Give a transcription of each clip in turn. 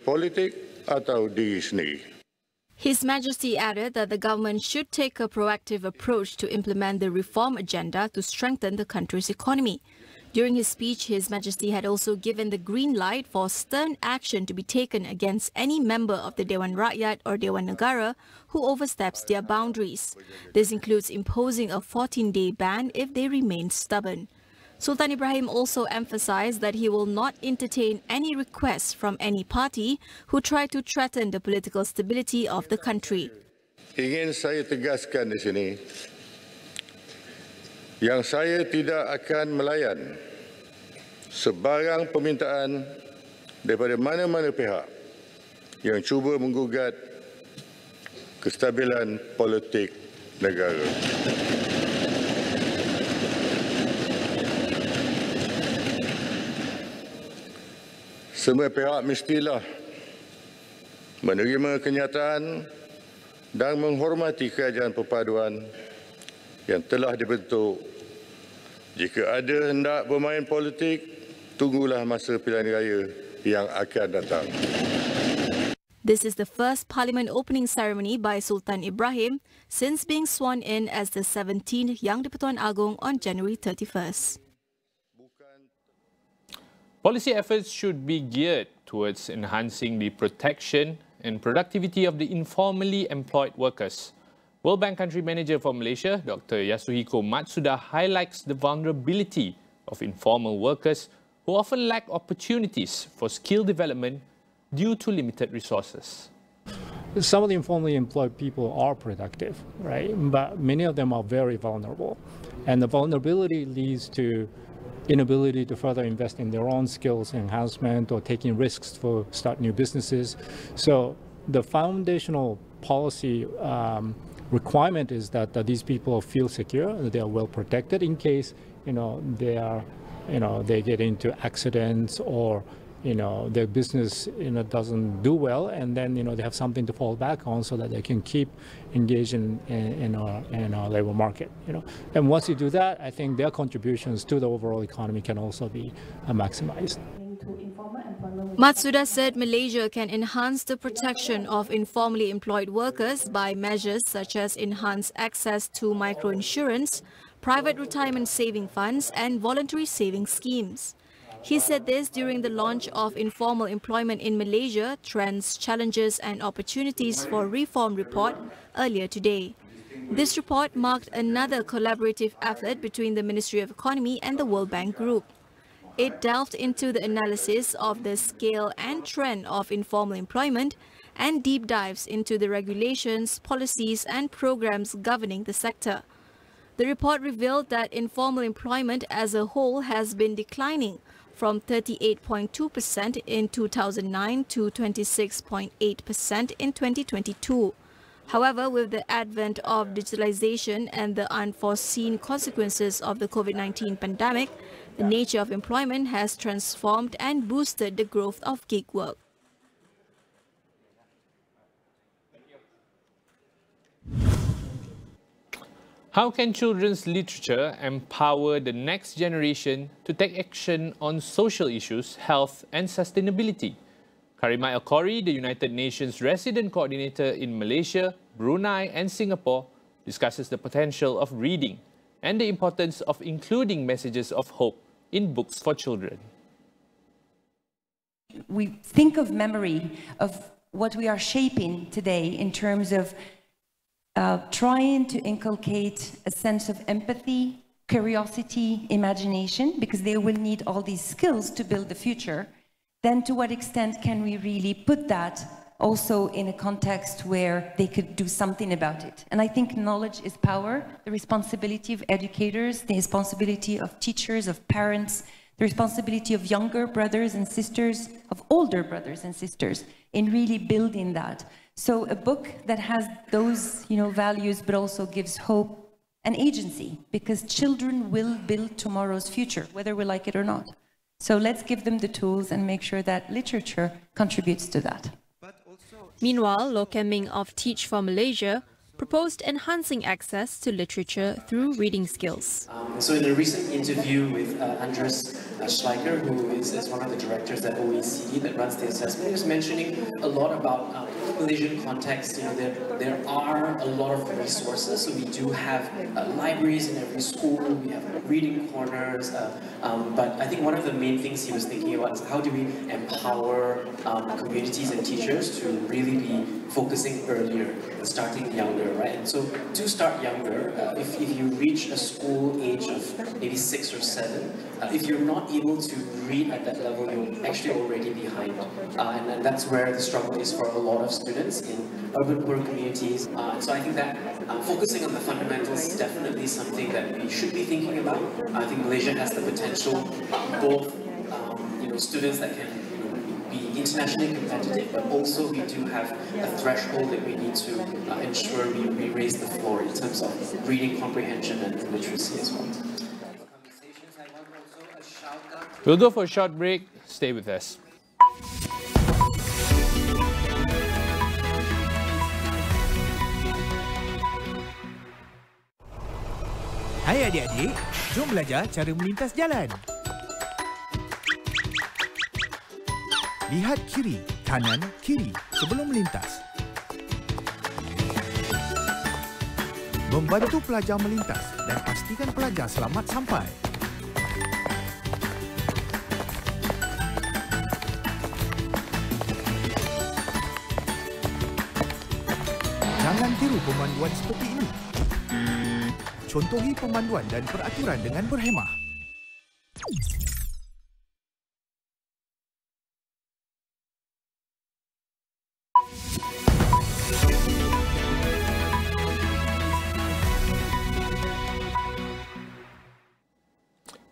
politik atau diri sendiri. His Majesty added that the government should take a proactive approach to implement the reform agenda to strengthen the country's economy. During his speech, His Majesty had also given the green light for stern action to be taken against any member of the Dewan Rakyat or Dewan Negara who oversteps their boundaries. This includes imposing a 14-day ban if they remain stubborn. Sultan Ibrahim also emphasized that he will not entertain any requests from any party who try to threaten the political stability of the country. Ingin saya tegaskan di sini, yang saya tidak akan melayan sebarang permintaan daripada mana-mana pihak yang cuba menggugat kestabilan politik negara. Semua pihak mestilah menerima kenyataan dan menghormati kerajaan perpaduan yang telah dibentuk. Jika ada hendak bermain politik, tunggulah masa pilihan raya yang akan datang. This is the first parliament opening ceremony by Sultan Ibrahim since being sworn in as the 17th Yang di-Pertuan Agong on January 31st. Policy efforts should be geared towards enhancing the protection and productivity of the informally employed workers. World Bank Country Manager for Malaysia, Dr. Yasuhiko Matsuda, highlights the vulnerability of informal workers who often lack opportunities for skill development due to limited resources. Some of the informally employed people are productive, right? But many of them are very vulnerable. And the vulnerability leads to inability to further invest in their own skills enhancement or taking risks for start new businesses. So the foundational policy requirement is that these people feel secure, that they are well protected in case they get into accidents or their business doesn't do well, and then they have something to fall back on so that they can keep engaged in our labor market. And once you do that, I think their contributions to the overall economy can also be maximized. Matsuda said Malaysia can enhance the protection of informally employed workers by measures such as enhanced access to microinsurance, private retirement saving funds, and voluntary saving schemes. He said this during the launch of Informal Employment in Malaysia, Trends, Challenges and Opportunities for Reform report earlier today. This report marked another collaborative effort between the Ministry of Economy and the World Bank Group. It delved into the analysis of the scale and trend of informal employment and deep dives into the regulations, policies and programs governing the sector. The report revealed that informal employment as a whole has been declining from 38.2% in 2009 to 26.8% in 2022. However, with the advent of digitalization and the unforeseen consequences of the COVID-19 pandemic, the nature of employment has transformed and boosted the growth of gig work. How can children's literature empower the next generation to take action on social issues, health and sustainability? Karimah El-Khoury, the United Nations Resident Coordinator in Malaysia, Brunei and Singapore, discusses the potential of reading and the importance of including messages of hope in books for children. We think of memory, of what we are shaping today in terms of trying to inculcate a sense of empathy, curiosity, imagination, because they will need all these skills to build the future. Then to what extent can we really put that also in a context where they could do something about it? And I think knowledge is power, the responsibility of educators, the responsibility of teachers, of parents, the responsibility of younger brothers and sisters, of older brothers and sisters, in really building that. So a book that has those, values, but also gives hope and agency, because children will build tomorrow's future, whether we like it or not. So let's give them the tools and make sure that literature contributes to that. Meanwhile, Loh Kem Ming of Teach for Malaysia proposed enhancing access to literature through reading skills. So in a recent interview with Andres Schleicher, who is one of the directors at OECD that runs the assessment, he was mentioning a lot about Malaysian context. You know, there are a lot of resources. So we do have libraries in every school. We have reading corners. But I think one of the main things he was thinking about is how do we empower communities and teachers to really be focusing earlier, starting younger, right? And so to start younger, if you reach a school age of maybe 6 or 7, if you're not able to read at that level, you're actually already behind. And that's where the struggle is for a lot of students in urban poor communities. So I think that focusing on the fundamentals is definitely something that we should be thinking about. I think Malaysia has the potential, both students that can be internationally competitive, but also we do have a threshold that we need to ensure we raise the floor in terms of reading comprehension and literacy as well. We'll go for a short break. Stay with us. Hai adik-adik, jom belajar cara melintas jalan. Lihat kiri, kanan, kiri sebelum melintas. Membantu pelajar melintas dan pastikan pelajar selamat sampai. Jangan tiru pemanduan seperti ini. Contohi pemanduan dan peraturan dengan berhemah.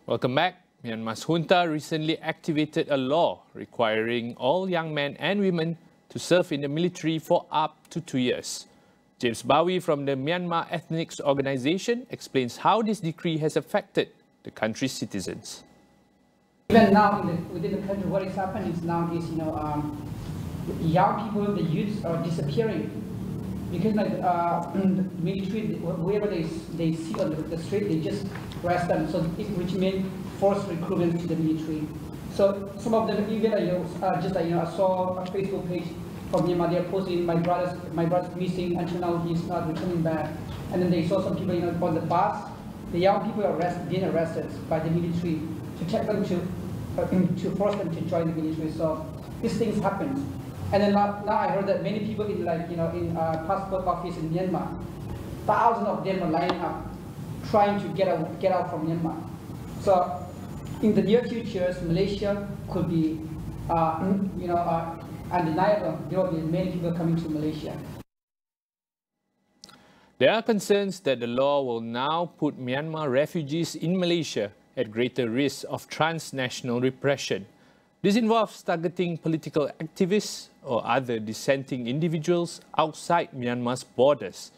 Welcome back. Myanmar's junta recently activated a law requiring all young men and women to serve in the military for up to 2 years. James Bowie from the Myanmar Ethnics Organization explains how this decree has affected the country's citizens. Even now, within the country, what is happening is nowadays, young people, the youths are disappearing because the military, whoever they see on the street, they just arrest them. So which means forced recruitment to the military. So some of them even I saw a Facebook page from Myanmar, they're posting my brother's missing until now he's not returning back. And then they saw some people on the bus, the young people are being arrested by the military to take them to force them to join the military. So these things happen. And then now I heard that many people in passport office in Myanmar, thousands of them are lining up trying to get out from Myanmar. So in the near future, Malaysia could be undeniable. There will be many people coming to Malaysia. There are concerns that the law will now put Myanmar refugees in Malaysia at greater risk of transnational repression. This involves targeting political activists or other dissenting individuals outside Myanmar's borders.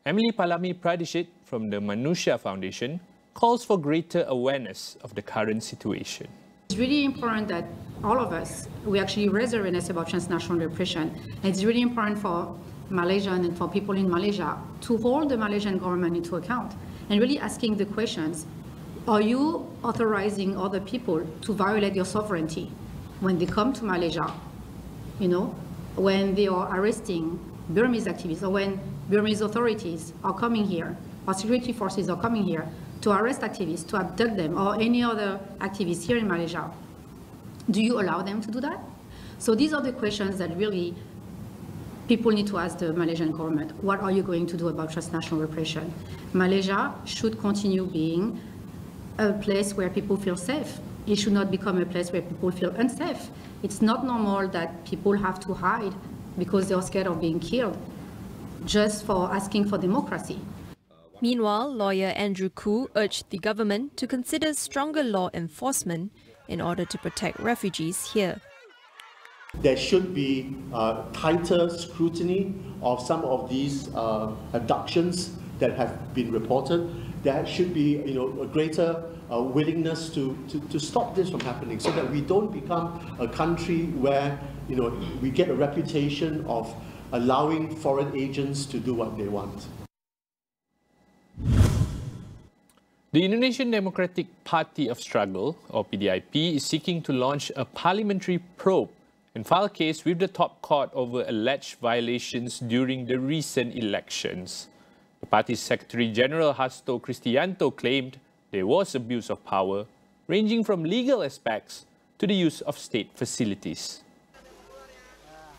Emily Palami Pradeshit from the Manusha Foundation calls for greater awareness of the current situation. It's really important that all of us, we actually raise awareness about transnational repression. And it's really important for Malaysian and for people in Malaysia to hold the Malaysian government into account and really asking the questions, are you authorizing other people to violate your sovereignty when they come to Malaysia? When they are arresting Burmese activists or when Burmese authorities are coming here, or security forces are coming here to arrest activists, to abduct them, or any other activists here in Malaysia. Do you allow them to do that? So these are the questions that really people need to ask the Malaysian government. What are you going to do about transnational repression? Malaysia should continue being a place where people feel safe. It should not become a place where people feel unsafe. It's not normal that people have to hide because they're scared of being killed just for asking for democracy. Meanwhile, lawyer Andrew Koo urged the government to consider stronger law enforcement in order to protect refugees here. There should be tighter scrutiny of some of these abductions that have been reported. There should be a greater willingness to stop this from happening so that we don't become a country where we get a reputation of allowing foreign agents to do what they want. The Indonesian Democratic Party of Struggle, or PDIP, is seeking to launch a parliamentary probe and file a case with the top court over alleged violations during the recent elections. The party's Secretary General Hasto Kristianto claimed there was abuse of power, ranging from legal aspects to the use of state facilities.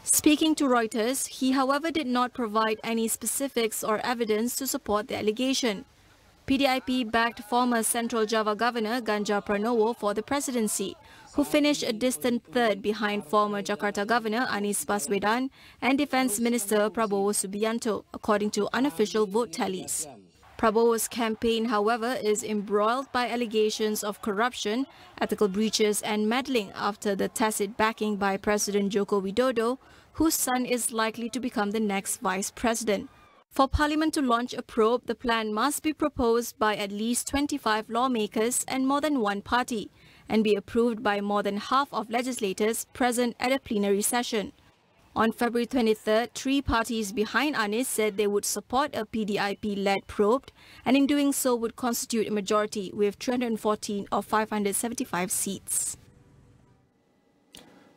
Speaking to Reuters, he however did not provide any specifics or evidence to support the allegation. PDIP backed former Central Java Governor Ganjar Pranowo for the presidency, who finished a distant third behind former Jakarta Governor Anies Baswedan and Defence Minister Prabowo Subianto, according to unofficial vote tallies. Prabowo's campaign, however, is embroiled by allegations of corruption, ethical breaches and meddling after the tacit backing by President Joko Widodo, whose son is likely to become the next vice president. For Parliament to launch a probe, the plan must be proposed by at least 25 lawmakers and more than one party, and be approved by more than half of legislators present at a plenary session. On February 23rd, three parties behind Anies said they would support a PDIP-led probe, and in doing so would constitute a majority with 314 of 575 seats.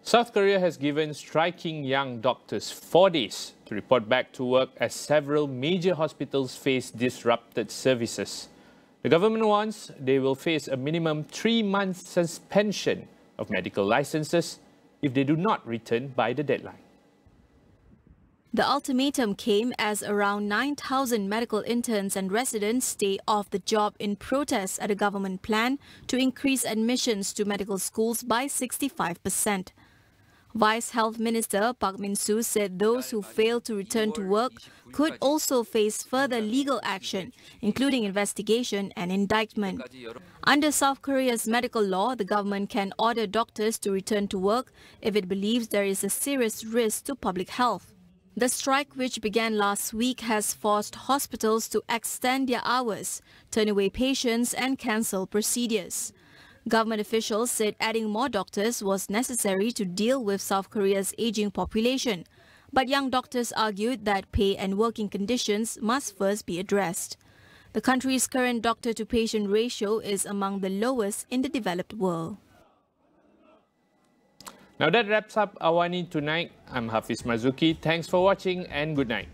South Korea has given striking young doctors 4 days to report back to work as several major hospitals face disrupted services. The government warns they will face a minimum 3-month suspension of medical licenses if they do not return by the deadline. The ultimatum came as around 9,000 medical interns and residents stay off the job in protest at a government plan to increase admissions to medical schools by 65%. Vice Health Minister Park Min-soo said those who fail to return to work could also face further legal action, including investigation and indictment. Under South Korea's medical law, the government can order doctors to return to work if it believes there is a serious risk to public health. The strike, which began last week, has forced hospitals to extend their hours, turn away patients and cancel procedures. Government officials said adding more doctors was necessary to deal with South Korea's aging population, but young doctors argued that pay and working conditions must first be addressed. The country's current doctor-to-patient ratio is among the lowest in the developed world. Now that wraps up Awani tonight. I'm Hafiz Marzuki. Thanks for watching and good night.